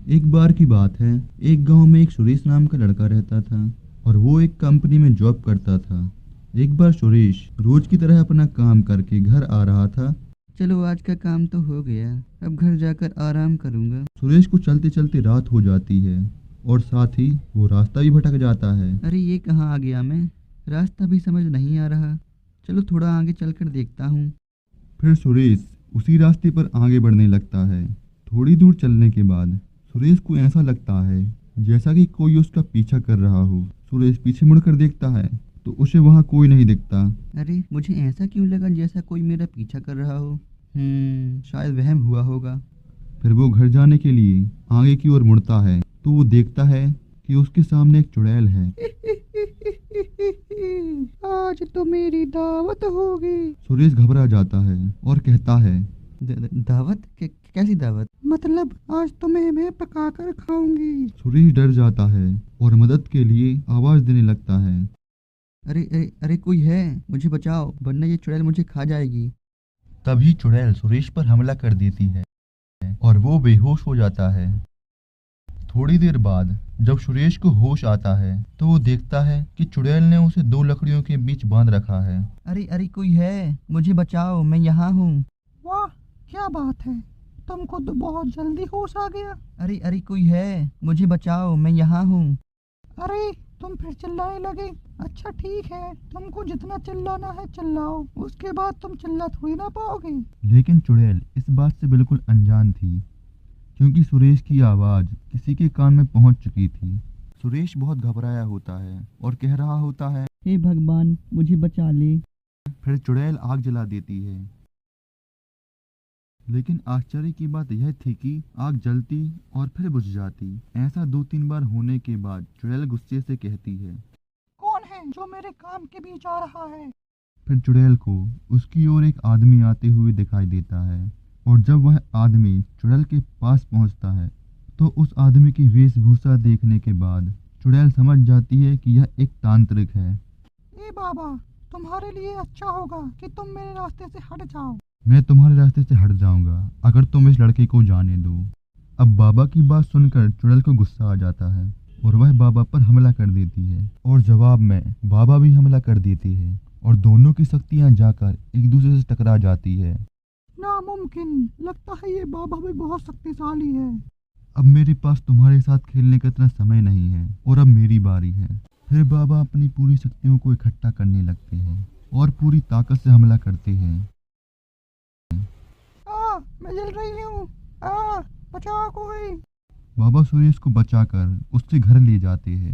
एक बार की बात है। एक गांव में एक सुरेश नाम का लड़का रहता था और वो एक कंपनी में जॉब करता था। एक बार सुरेश रोज की तरह अपना काम करके घर आ रहा था। चलो आज का काम तो हो गया। अब घर जाकर आराम करूंगा। सुरेश को चलते चलते रात हो जाती है और साथ ही वो रास्ता भी भटक जाता है। अरे ये कहाँ आ गया मैं? रास्ता भी समझ नहीं आ रहा। चलो थोड़ा आगे चलकर देखता हूँ। फिर सुरेश उसी रास्ते पर आगे बढ़ने लगता है। थोड़ी दूर चलने के बाद सुरेश को ऐसा लगता है जैसा कि कोई उसका पीछा कर रहा हो। सुरेश पीछे मुड़कर देखता है तो उसे वहाँ कोई नहीं दिखता। अरे मुझे ऐसा क्यों लगा जैसा कोई मेरा पीछा कर रहा हो। शायद वहम हुआ होगा। फिर वो घर जाने के लिए आगे की ओर मुड़ता है तो वो देखता है कि उसके सामने एक चुड़ैल है। आज तो मेरी दावत होगी। सुरेश घबरा जाता है और कहता है, दावत? कैसी दावत? मतलब आज तो मैं पकाकर खाऊंगी। सुरेश डर जाता है और मदद के लिए आवाज देने लगता है। अरे अरे अरे कोई है, मुझे बचाओ वरना ये चुड़ैल मुझे खा जाएगी। तभी चुड़ैल सुरेश पर हमला कर देती है और वो बेहोश हो जाता है। थोड़ी देर बाद जब सुरेश को होश आता है तो वो देखता है कि चुड़ैल ने उसे दो लकड़ियों के बीच बांध रखा है। अरे अरे कोई है, मुझे बचाओ, मैं यहाँ हूँ। वाह क्या बात है, तुमको तो बहुत जल्दी होश आ गया। अरे अरे कोई है, मुझे बचाओ, मैं यहाँ हूँ। अरे तुम फिर चिल्लाने लगे। अच्छा ठीक है, तुमको जितना चिल्लाना है चिल्लाओ, उसके बाद तुम चिल्ला थोड़ी ना पाओगे। लेकिन चुड़ैल इस बात से बिल्कुल अनजान थी क्योंकि सुरेश की आवाज किसी के कान में पहुंच चुकी थी। सुरेश बहुत घबराया होता है और कह रहा होता है, हे भगवान मुझे बचा ले। फिर चुड़ैल आग जला देती है। लेकिन आश्चर्य की बात यह थी कि आग जलती और फिर बुझ जाती। ऐसा 2-3 बार होने के बाद चुड़ैल गुस्से से कहती है, कौन है जो मेरे काम के बीच आ रहा है? फिर चुड़ैल को उसकी ओर एक आदमी आते हुए दिखाई देता है और जब वह आदमी चुड़ैल के पास पहुंचता है तो उस आदमी की वेशभूषा देखने के बाद चुड़ैल समझ जाती है कि यह एक तांत्रिक है। ए बाबा, तुम्हारे लिए अच्छा होगा कि तुम मेरे रास्ते से हट जाओ। मैं तुम्हारे रास्ते से हट जाऊंगा अगर तुम इस लड़के को जाने दो। अब बाबा की बात सुनकर चुड़ैल को गुस्सा आ जाता है और वह बाबा पर हमला कर देती है और जवाब में बाबा भी हमला कर देते हैं और दोनों की शक्तियां जाकर एक दूसरे से टकरा जाती है। नामुमकिन, लगता है ये बाबा भी बहुत शक्तिशाली है। अब मेरे पास तुम्हारे साथ खेलने का इतना समय नहीं है और अब मेरी बारी है। फिर बाबा अपनी पूरी शक्तियों को इकट्ठा करने लगते हैं और पूरी ताकत से हमला करते हैं। मैं जल रही हूँ। बचाओ कोई। बाबा सुरेश को बचाकर उससे घर ले जाते हैं